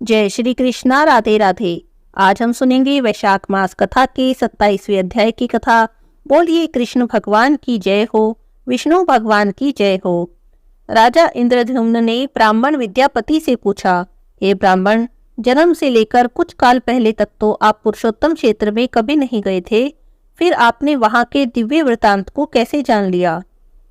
जय श्री कृष्णा। राधे राधे। आज हम सुनेंगे वैशाख मास कथा के 27वें अध्याय की कथा। बोलिए कृष्ण भगवान की जय हो, विष्णु भगवान की जय हो। राजा इंद्रद्युम्न ने ब्राह्मण विद्यापति से पूछा, हे ब्राह्मण, जन्म से लेकर कुछ काल पहले तक तो आप पुरुषोत्तम क्षेत्र में कभी नहीं गए थे, फिर आपने वहां के दिव्य वृतांत को कैसे जान लिया?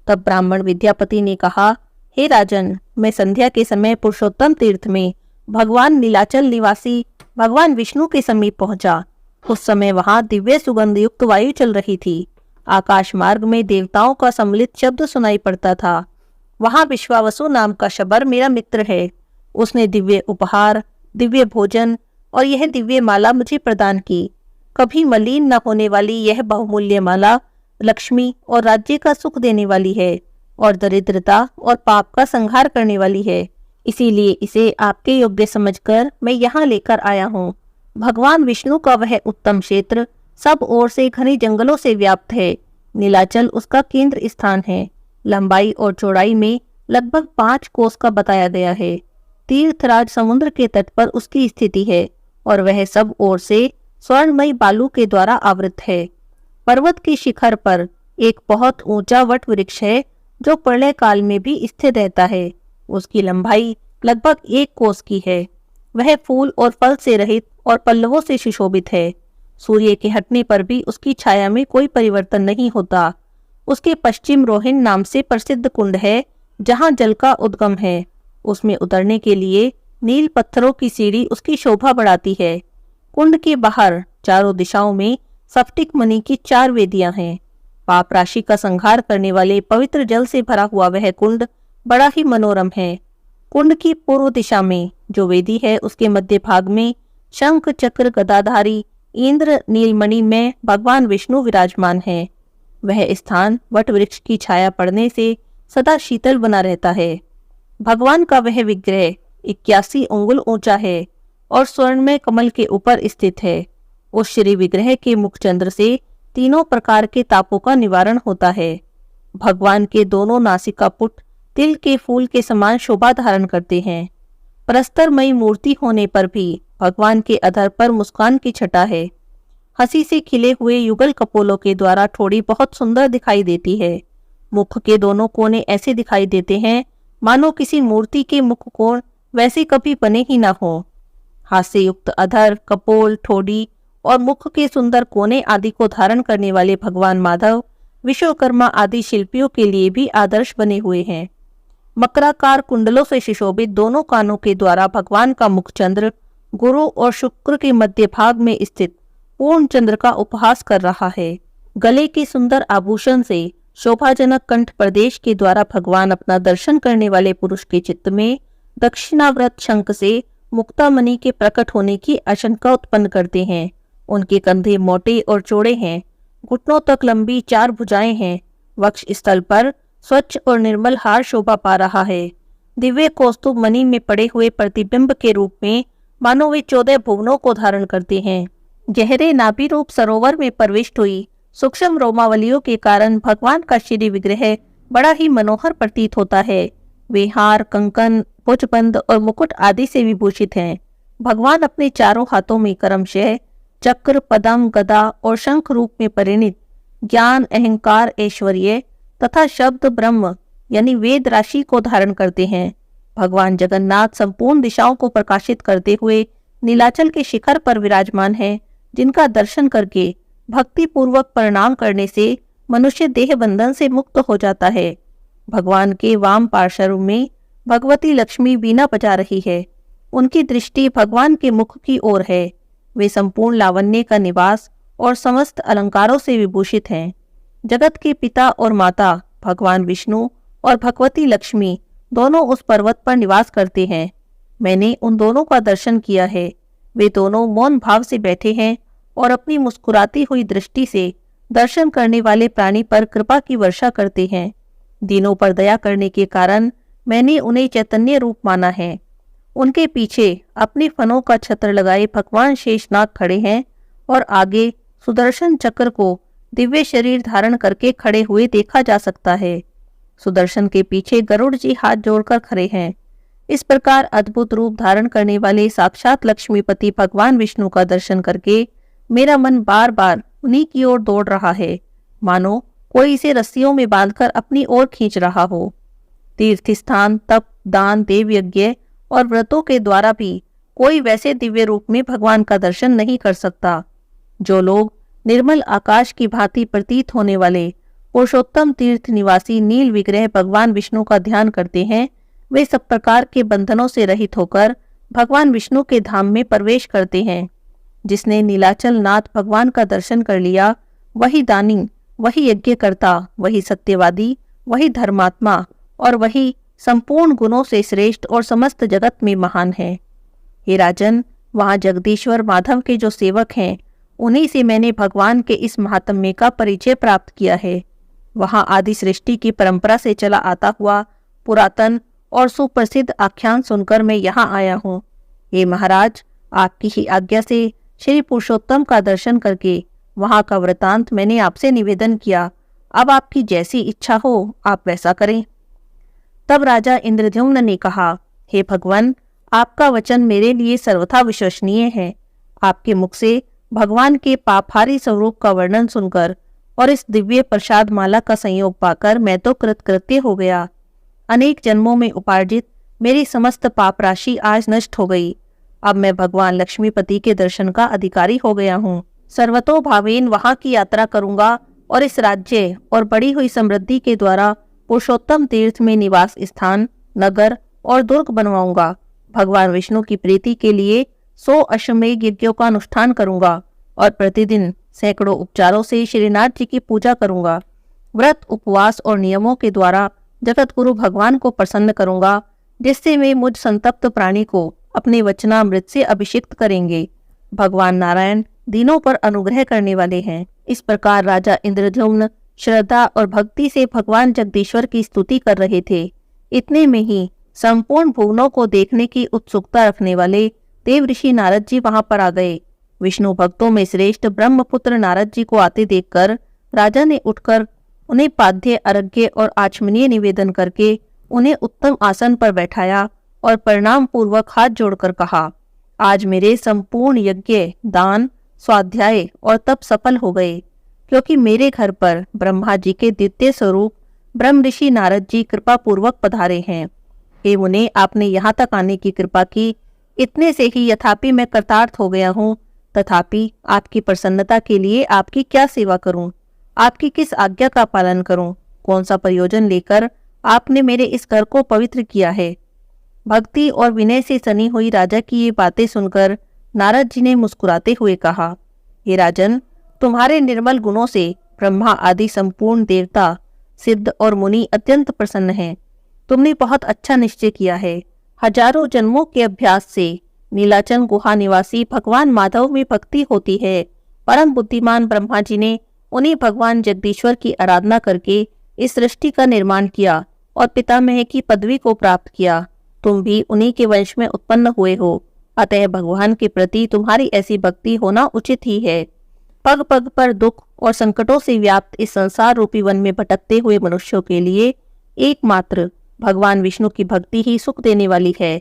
तब ब्राह्मण विद्यापति ने कहा, हे राजन, मैं संध्या के समय पुरुषोत्तम तीर्थ में भगवान नीलाचल निवासी भगवान विष्णु के समीप पहुंचा। उस समय वहां दिव्य सुगंध युक्त वायु चल रही थी। आकाश मार्ग में देवताओं का सम्मिलित शब्द सुनाई पड़ता था। वहां विश्वावसु नाम का शबर मेरा मित्र है। उसने दिव्य उपहार, दिव्य भोजन और यह दिव्य माला मुझे प्रदान की। कभी मलिन न होने वाली यह बहुमूल्य माला लक्ष्मी और राज्य का सुख देने वाली है और दरिद्रता और पाप का संहार करने वाली है। इसीलिए इसे आपके योग्य समझकर मैं यहाँ लेकर आया हूँ। भगवान विष्णु का वह उत्तम क्षेत्र सब ओर से घने जंगलों से व्याप्त है। नीलाचल उसका केंद्र स्थान है। लंबाई और चौड़ाई में लगभग 5 कोस का बताया गया है। तीर्थराज समुद्र के तट पर उसकी स्थिति है और वह सब ओर से स्वर्णमयी बालू के द्वारा आवृत है। पर्वत के शिखर पर एक बहुत ऊंचा वट वृक्ष है जो प्रलय काल में भी स्थिर रहता है। उसकी लंबाई लगभग 1 कोस की है। वह फूल और फल से रहित और पल्लवों से सुशोभित है। सूर्य के हटने पर भी उसकी छाया में कोई परिवर्तन नहीं होता। उसके पश्चिम रोहिन नाम से प्रसिद्ध कुंड है जहाँ जल का उद्गम है। उसमें उतरने के लिए नील पत्थरों की सीढ़ी उसकी शोभा बढ़ाती है। कुंड के बाहर चारों दिशाओं में स्फटिक मणि की 4 वेदियां हैं। पाप राशि का संहार करने वाले पवित्र जल से भरा हुआ वह कुंड बड़ा ही मनोरम है। कुंड की पूर्व दिशा में जो वेदी है उसके मध्य भाग में शंख चक्र गदाधारी इंद्र नीलमणि में भगवान विष्णु विराजमान है। वह स्थान वट वृक्ष की छाया पड़ने से सदा शीतल बना रहता है। भगवान का वह विग्रह 81 अंगुल ऊंचा है और स्वर्ण में कमल के ऊपर स्थित है। उस श्री विग्रह के मुखचंद्र से तीनों प्रकार के तापों का निवारण होता है। भगवान के दोनों नासिका पुट तिल के फूल के समान शोभा धारण करते हैं। प्रस्तरमयी मूर्ति होने पर भी भगवान के अधर पर मुस्कान की छटा है। हंसी से खिले हुए युगल कपोलों के द्वारा ठोड़ी बहुत सुंदर दिखाई देती है। मुख के दोनों कोने ऐसे दिखाई देते हैं मानो किसी मूर्ति के मुख कोण वैसे कभी बने ही न हो। हास्य युक्त अधर, कपोल, ठोड़ी और मुख के सुंदर कोने आदि को धारण करने वाले भगवान माधव विश्वकर्मा आदि शिल्पियों के लिए भी आदर्श बने हुए हैं। मकराकार कुंडलों से सुशोभित दोनों कानों के द्वारा भगवान का मुखचंद्र गुरु और शुक्र के मध्य भाग में स्थित पूर्ण चंद्र का उपहास कर रहा है। गले के सुंदर आभूषण से शोभाजनक कंठ प्रदेश के द्वारा भगवान अपना दर्शन करने वाले पुरुष के चित्त में दक्षिणाव्रत शंख से मुक्तामणि के प्रकट होने की आशंका उत्पन्न करते हैं। उनके कंधे मोटे और चौड़े हैं। घुटनों तक लंबी 4 भुजाएं हैं। वक्ष स्थल पर स्वच्छ और निर्मल हार शोभा पा रहा है। दिव्य कौस्तुभ मणि में पड़े हुए प्रतिबिंब के रूप में मानो वे 14 भुवनों को धारण करते हैं। गहरे नाभि रूप सरोवर में प्रविष्ट हुई सूक्ष्म रोमावलियों के कारण भगवान का श्री विग्रह बड़ा ही मनोहर प्रतीत होता है। वे हार, कंकन, भुजबंद और मुकुट आदि से विभूषित हैं। भगवान अपने चारों हाथों में क्रमशः चक्र, पदम, गदा और शंख रूप में परिणित ज्ञान, अहंकार, ऐश्वर्य तथा शब्द ब्रह्म यानी वेद राशि को धारण करते हैं। भगवान जगन्नाथ संपूर्ण दिशाओं को प्रकाशित करते हुए नीलाचल के शिखर पर विराजमान हैं, जिनका दर्शन करके भक्ति पूर्वक प्रणाम करने से मनुष्य देह बंधन से मुक्त हो जाता है। भगवान के वाम पार्श्व में भगवती लक्ष्मी वीणा बजा रही है। उनकी दृष्टि भगवान के मुख की ओर है। वे संपूर्ण लावण्य का निवास और समस्त अलंकारों से विभूषित हैं। जगत के पिता और माता भगवान विष्णु और भगवती लक्ष्मी दोनों उस पर्वत पर निवास करते हैं। मैंने उन दोनों का दर्शन किया है। वे दोनों मौन भाव से बैठे हैं और अपनी मुस्कुराती हुई दृष्टि से दर्शन करने वाले प्राणी पर कृपा की वर्षा करते हैं। दीनों पर दया करने के कारण मैंने उन्हें चैतन्य रूप माना है। उनके पीछे अपनी फनों का छत्र लगाए भगवान शेषनाग खड़े हैं और आगे सुदर्शन चक्र को दिव्य शरीर धारण करके खड़े हुए देखा जा सकता है। सुदर्शन के पीछे गरुड़ जी हाथ जोड़कर खड़े हैं। इस प्रकार अद्भुत रूप धारण करने वाले साक्षात लक्ष्मीपति भगवान विष्णु का दर्शन करके मेरा मन बार बार उन्हीं की ओर दौड़ रहा है, मानो कोई इसे रस्सियों में बांधकर अपनी ओर खींच रहा हो। तीर्थ स्थान, तप, दान, देव यज्ञ और व्रतों के द्वारा भी कोई वैसे दिव्य रूप में भगवान का दर्शन नहीं कर सकता। जो लोग निर्मल आकाश की भांति प्रतीत होने वाले पुरुषोत्तम तीर्थ निवासी नील विग्रह भगवान विष्णु का ध्यान करते हैं, वे सब प्रकार के बंधनों से रहित होकर भगवान विष्णु के धाम में प्रवेश करते हैं। जिसने नीलाचल नाथ भगवान का दर्शन कर लिया, वही दानी, वही यज्ञकर्ता, वही सत्यवादी, वही धर्मात्मा और वही संपूर्ण गुणों से श्रेष्ठ और समस्त जगत में महान है। हे राजन, वहाँ जगदीश्वर माधव के जो सेवक हैं, उन्हीं से मैंने भगवान के इस महात्म्य का परिचय प्राप्त किया है। वहाँ आदि सृष्टि की परंपरा से चला आता हुआ पुरातन और सुप्रसिद्ध आख्यान सुनकर मैं यहाँ आया हूँ। हे महाराज, आपकी ही आज्ञा से श्री पुरुषोत्तम का दर्शन करके वहाँ का वृतांत मैंने आपसे निवेदन किया। अब आपकी जैसी इच्छा हो, आप वैसा करें। तब राजा इंद्रद्युम्न ने कहा, हे भगवान, आपका वचन मेरे लिए सर्वथा विश्वसनीय है। आपके मुख से भगवान के पापहारी स्वरूप का वर्णन सुनकर और इस दिव्य प्रसाद माला का संयोग पाकर मैं तो कृतकृत्य हो गया। अनेक जन्मों में उपार्जित मेरी समस्त पाप राशि आज नष्ट हो गई। अब मैं भगवान लक्ष्मीपति के दर्शन का अधिकारी हो गया हूँ। सर्वतोभावेन वहाँ की यात्रा करूंगा और इस राज्य और बढ़ी हुई समृद्धि के द्वारा पुरुषोत्तम तीर्थ में निवास स्थान, नगर और दुर्ग बनवाऊंगा। भगवान विष्णु की प्रीति के लिए 100 अश्वमेध यज्ञों का अनुष्ठान करूंगा और प्रतिदिन सैकड़ों उपचारों से श्रीनाथ जी की पूजा करूंगा। व्रत, उपवास और नियमों के द्वारा जगत गुरु भगवान को प्रसन्न करूंगा, जिससे वे मुझ संतप्त प्राणी को अपने वचनामृत से अभिषिक्त करेंगे। भगवान नारायण दीनों पर अनुग्रह करने वाले हैं। इस प्रकार राजा इंद्रद्युम्न श्रद्धा और भक्ति से भगवान जगदीश्वर की स्तुति कर रहे थे। इतने में ही संपूर्ण भुवनों को देखने की उत्सुकता रखने वाले देव ऋषि नारद जी वहां पर आ गए। विष्णु भक्तों में श्रेष्ठ ब्रह्मपुत्र नारद जी को आते देखकर राजा ने उठकर उन्हें पाद्य, अर्घ्य और आचमनीय निवेदन करके उन्हें उत्तम आसन पर बैठाया और प्रणाम पूर्वक हाथ जोड़कर कहा, आज मेरे संपूर्ण यज्ञ, दान, स्वाध्याय और तप सफल हो गए, क्योंकि मेरे घर पर ब्रह्मा जी के द्वितीय स्वरूप ब्रह्म ऋषि नारद जी कृपा पूर्वक पधारे हैं। हे मुने, आपने यहाँ तक आने की कृपा की। इतने से ही यथापि मैं कृतार्थ हो गया हूँ। तथापि आपकी प्रसन्नता के लिए आपकी क्या सेवा करूं? आपकी किस आज्ञा का पालन करूं? कौन सा प्रयोजन लेकर आपने मेरे इस घर को पवित्र किया है? भक्ति और विनय से सनी हुई राजा की ये बातें सुनकर नारद जी ने मुस्कुराते हुए कहा, हे राजन, तुम्हारे निर्मल गुणों से ब्रह्मा आदि संपूर्ण देवता, सिद्ध और मुनि अत्यंत प्रसन्न हैं। तुमने बहुत अच्छा निश्चय किया है। हजारों जन्मों के अभ्यास से नीलाचल गुहा निवासी भगवान माधव में भक्ति होती है। परम बुद्धिमान ब्रह्मा जी ने उन्हीं भगवान जगदीश्वर की आराधना करके इस सृष्टि का निर्माण किया और पितामह की पदवी को प्राप्त किया। तुम भी उन्हीं के वंश में उत्पन्न हुए हो, अतः भगवान के प्रति तुम्हारी ऐसी भक्ति होना उचित ही है। पग पग पर दुख और संकटों से व्याप्त इस संसार रूपी वन में भटकते हुए मनुष्यों के लिए एकमात्र भगवान विष्णु की भक्ति ही सुख देने वाली है।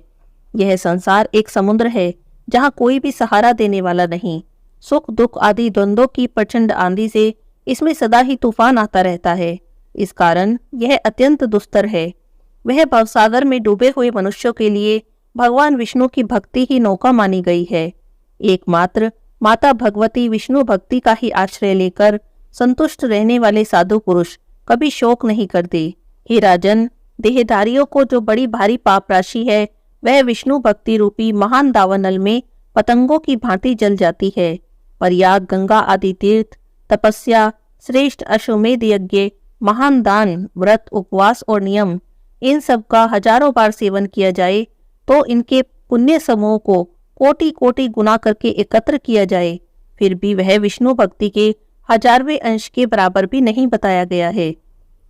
यह संसार एक समुद्र है जहाँ कोई भी सहारा देने वाला नहीं। सुख दुख आदि द्वंद्वों की प्रचंड आंधी से इसमें सदा ही तूफान आता रहता है। इस कारण यह अत्यंत दुस्तर है। वह भवसागर में डूबे हुए मनुष्यों के लिए भगवान विष्णु की भक्ति ही नौका मानी गई है। एकमात्र माता भगवती विष्णु भक्ति का ही आश्रय लेकर संतुष्ट रहने वाले साधु पुरुष कभी शोक नहीं करते। हे राजन, देहधारियों को जो बड़ी भारी पाप राशि है, वह विष्णु भक्ति रूपी महान दावानल में पतंगों की भांति जल जाती है। पर याग, गंगा आदि तीर्थ, तपस्या, श्रेष्ठ अश्वमेध यज्ञ, महान दान, व्रत, उपवास और नियम, इन सब का हजारों बार सेवन किया जाए तो इनके पुण्य समूह को कोटि कोटि गुना करके एकत्र किया जाए, फिर भी वह विष्णु भक्ति के 1000वें अंश के बराबर भी नहीं बताया गया है।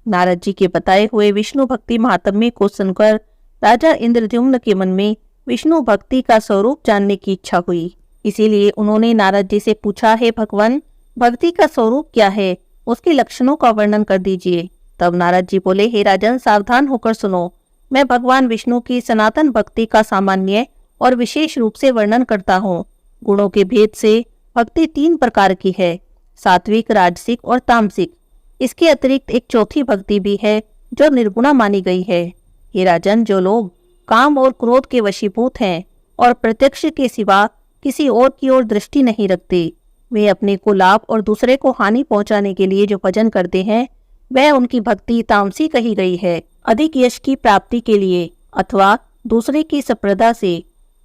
नारद जी के बताए हुए विष्णु भक्ति महात्म्य को सुनकर राजा इंद्रद्युम्न के मन में विष्णु भक्ति का स्वरूप जानने की इच्छा हुई। इसीलिए उन्होंने नारद जी से पूछा, हे भगवान, भक्ति का स्वरूप क्या है? उसके लक्षणों का वर्णन कर दीजिए। तब नारद जी बोले, हे राजन, सावधान होकर सुनो। मैं भगवान विष्णु की सनातन भक्ति का सामान्य और विशेष रूप से वर्णन करता हूँ। गुणों के भेद से भक्ति 3 प्रकार की है, सात्विक, राजसिक और तामसिक। इसके अतिरिक्त एक चौथी भक्ति भी है जो निर्गुणा मानी गई है। हे राजन, जो लोग काम और क्रोध के वशीभूत हैं और प्रत्यक्ष के सिवा किसी और की ओर दृष्टि नहीं रखते, वे अपने को लाभ और दूसरे को हानि पहुंचाने के लिए जो भजन करते हैं, वह उनकी भक्ति तामसी कही गई है। अधिक यश की प्राप्ति के लिए अथवा दूसरे की संप्रदा से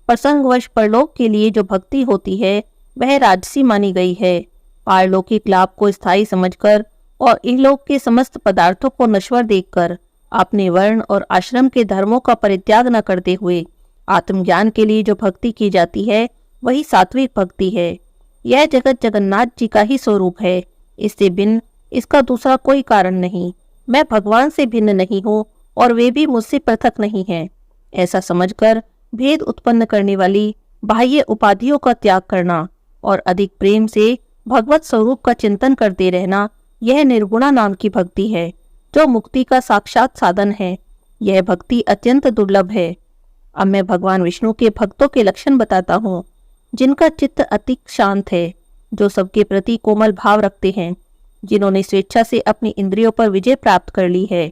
प्रसंगवश परलोक के लिए जो भक्ति होती है, वह राजसी मानी गई है। पारलौकिक लाभ को स्थायी समझकर और इहलोक के समस्त पदार्थों को नश्वर देखकर अपने वर्ण और आश्रम के धर्मों का परित्याग न करते हुए आत्मज्ञान के लिए जो भक्ति की जाती है, वही सात्विक भक्ति है। यह जगत जगन्नाथ जी का ही स्वरूप है, इससे भिन्न इसका दूसरा कोई कारण नहीं। मैं भगवान से भिन्न नहीं हूँ और वे भी मुझसे पृथक नहीं हैं। ऐसा समझकर भेद उत्पन्न करने वाली बाह्य उपाधियों का त्याग करना और अधिक प्रेम से भगवत स्वरूप का चिंतन करते रहना, यह निर्गुणा नाम की भक्ति है, जो मुक्ति का साक्षात साधन है। यह भक्ति अत्यंत दुर्लभ है। अब मैं भगवान विष्णु के भक्तों के लक्षण बताता हूँ, जिनका चित्त अति शांत है, जो सबके प्रति कोमल भाव रखते हैं, जिन्होंने स्वेच्छा से अपनी इंद्रियों पर विजय प्राप्त कर ली है,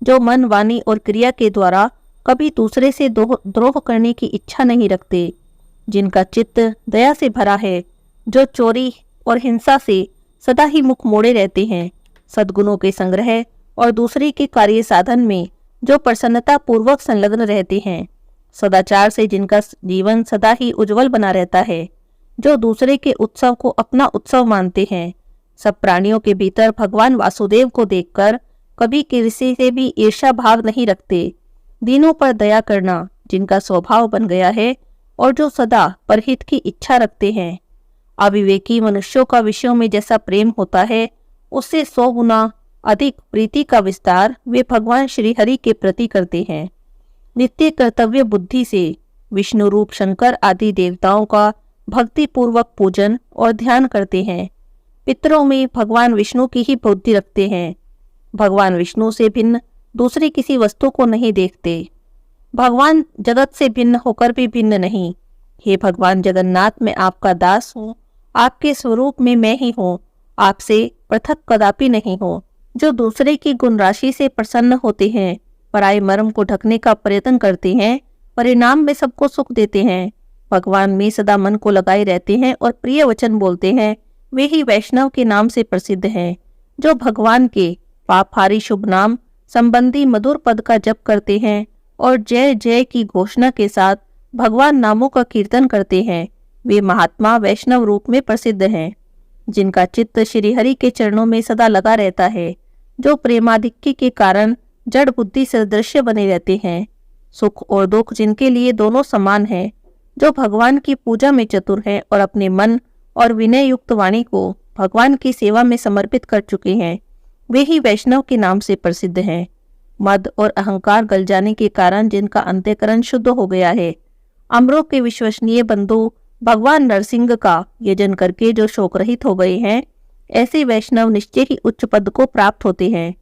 जो मन, वाणी और क्रिया के द्वारा कभी दूसरे से द्रोह करने की इच्छा नहीं रखते, जिनका चित्त दया से भरा है, जो चोरी और हिंसा से सदा ही मुख मोड़े रहते हैं, सद्गुणों के संग्रह और दूसरे के कार्य साधन में जो प्रसन्नता पूर्वक संलग्न रहते हैं, सदाचार से जिनका जीवन सदा ही उज्जवल बना रहता है, जो दूसरे के उत्सव को अपना उत्सव मानते हैं, सब प्राणियों के भीतर भगवान वासुदेव को देखकर कभी किसी से भी ईर्ष्या भाव नहीं रखते, दीनों पर दया करना जिनका स्वभाव बन गया है और जो सदा परहित की इच्छा रखते हैं। अविवेकी मनुष्यों का विषयों में जैसा प्रेम होता है, उससे 100 गुना अधिक प्रीति का विस्तार वे भगवान श्री हरि के प्रति करते हैं। नित्य कर्तव्य बुद्धि से विष्णु रूप शंकर आदि देवताओं का भक्ति पूर्वक पूजन और ध्यान करते हैं। पितरों में भगवान विष्णु की ही बुद्धि रखते हैं। भगवान विष्णु से भिन्न दूसरी किसी वस्तु को नहीं देखते। भगवान जगत से भिन्न होकर भी भिन्न नहीं। हे भगवान जगन्नाथ, मैं आपका दास हूँ, आपके स्वरूप में मैं ही हूँ, आपसे पृथक कदापि नहीं हूँ। जो दूसरे की गुण राशि से प्रसन्न होते हैं, पराये मर्म को ढकने का प्रयत्न करते हैं, परिणाम में सबको सुख देते हैं, भगवान में सदा मन को लगाए रहते हैं और प्रिय वचन बोलते हैं, वे ही वैष्णव के नाम से प्रसिद्ध हैं। जो भगवान के पापहारी शुभ नाम संबंधी मधुर पद का जप करते हैं और जय जय की घोषणा के साथ भगवान नामों का कीर्तन करते हैं, वे महात्मा वैष्णव रूप में प्रसिद्ध हैं। जिनका चित्त श्री हरि के चरणों में सदा लगा रहता है, जो प्रेमाधिक्य के कारण जड़ बुद्धि सदृश्य बने रहते हैं, सुख और दुख जिनके लिए दोनों समान हैं, जो भगवान की पूजा में चतुर हैं और अपने मन और विनय युक्त वाणी को भगवान की सेवा में समर्पित कर चुके हैं, वे ही वैष्णव के नाम से प्रसिद्ध हैं। मद और अहंकार गल जाने के कारण जिनका अंतःकरण शुद्ध हो गया है, अमरों के विश्वसनीय बंधु भगवान नरसिंह का यजन करके जो शोक रहित हो गए हैं, ऐसे वैष्णव निश्चय ही उच्च पद को प्राप्त होते हैं।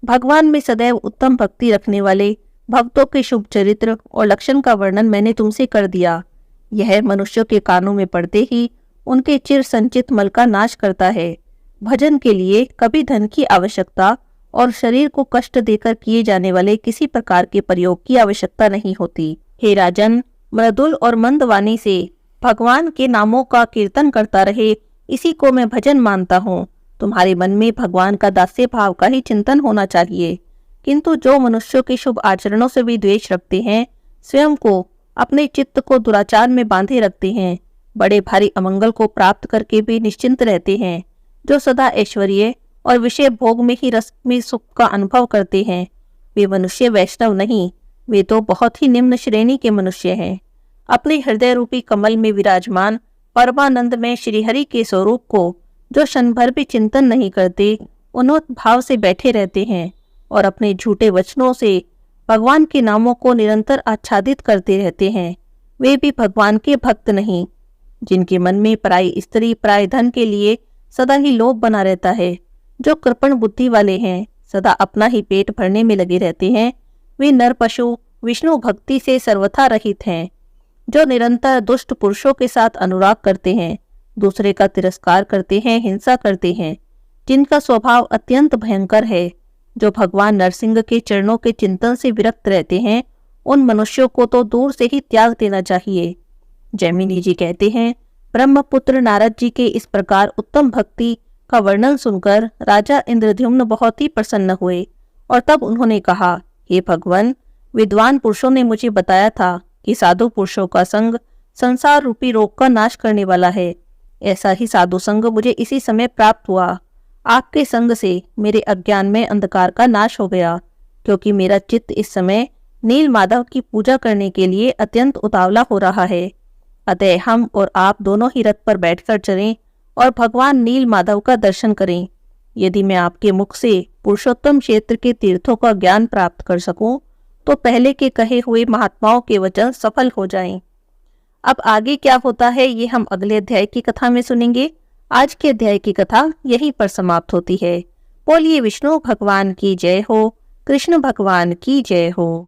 भगवान में सदैव उत्तम भक्ति रखने वाले भक्तों के शुभ चरित्र और लक्षण का वर्णन मैंने तुमसे कर दिया। यह मनुष्यों के कानों में पड़ते ही उनके चिर संचित मल का नाश करता है। भजन के लिए कभी धन की आवश्यकता और शरीर को कष्ट देकर किए जाने वाले किसी प्रकार के प्रयोग की आवश्यकता नहीं होती। हे राजन, मृदुल और मंद वाणी से भगवान के नामों का कीर्तन करता रहे, इसी को मैं भजन मानता हूँ। तुम्हारे मन में भगवान का दास्य भाव का ही चिंतन होना चाहिए। किंतु जो मनुष्यों के शुभ आचरणों से भी द्वेष रखते हैं, स्वयं को अपने चित्त को दुराचार में बांधे रखते हैं, बड़े भारी अमंगल को प्राप्त करके भी निश्चिंत रहते हैं, जो सदा ऐश्वर्य और विषय भोग में ही रस में सुख का अनुभव करते हैं, वे मनुष्य वैष्णव नहीं, वे तो बहुत ही निम्न श्रेणी के मनुष्य हैं। अपने हृदय रूपी कमल में विराजमान परमानंद में श्रीहरि के स्वरूप को जो क्षण भर भी चिंतन नहीं करते, उन्नत भाव से बैठे रहते हैं और अपने झूठे वचनों से भगवान के नामों को निरंतर आच्छादित करते रहते हैं, वे भी भगवान के भक्त नहीं। जिनके मन में पराई स्त्री पराय धन के लिए सदा ही लोभ बना रहता है, जो कृपण बुद्धि वाले हैं, सदा अपना ही पेट भरने में लगे रहते हैं, वे नर पशु विष्णु भक्ति से सर्वथा रहित हैं, जो निरंतर दुष्ट पुरुषों के साथ अनुराग करते हैं, दूसरे का तिरस्कार करते हैं, हिंसा करते हैं, जिनका स्वभाव अत्यंत भयंकर है, जो भगवान नरसिंह के चरणों के चिंतन से विरक्त रहते हैं, उन मनुष्यों को तो दूर से ही त्याग देना चाहिए। जैमिनी जी कहते हैं, ब्रह्मपुत्र नारद जी के इस प्रकार उत्तम भक्ति का वर्णन सुनकर राजा इंद्रद्युम्न बहुत ही प्रसन्न हुए और तब उन्होंने कहा, हे भगवान, विद्वान पुरुषों ने मुझे बताया था कि साधु पुरुषों का संग संसार रूपी रोग का नाश करने वाला है। ऐसा ही साधु संग मुझे इसी समय प्राप्त हुआ। आपके संग से मेरे अज्ञान में अंधकार का नाश हो गया, क्योंकि मेरा चित्त इस समय नील माधव की पूजा करने के लिए अत्यंत उतावला हो रहा है। अतः हम और आप दोनों ही रथ पर बैठकर चलें और भगवान नील माधव का दर्शन करें। यदि मैं आपके मुख से पुरुषोत्तम क्षेत्र के तीर्थों का ज्ञान प्राप्त कर सकूं, तो पहले के कहे हुए महात्माओं के वचन सफल हो जाएं। अब आगे क्या होता है ये हम अगले अध्याय की कथा में सुनेंगे। आज के अध्याय की कथा यहीं पर समाप्त होती है। बोलिए विष्णु भगवान की जय हो, कृष्ण भगवान की जय हो।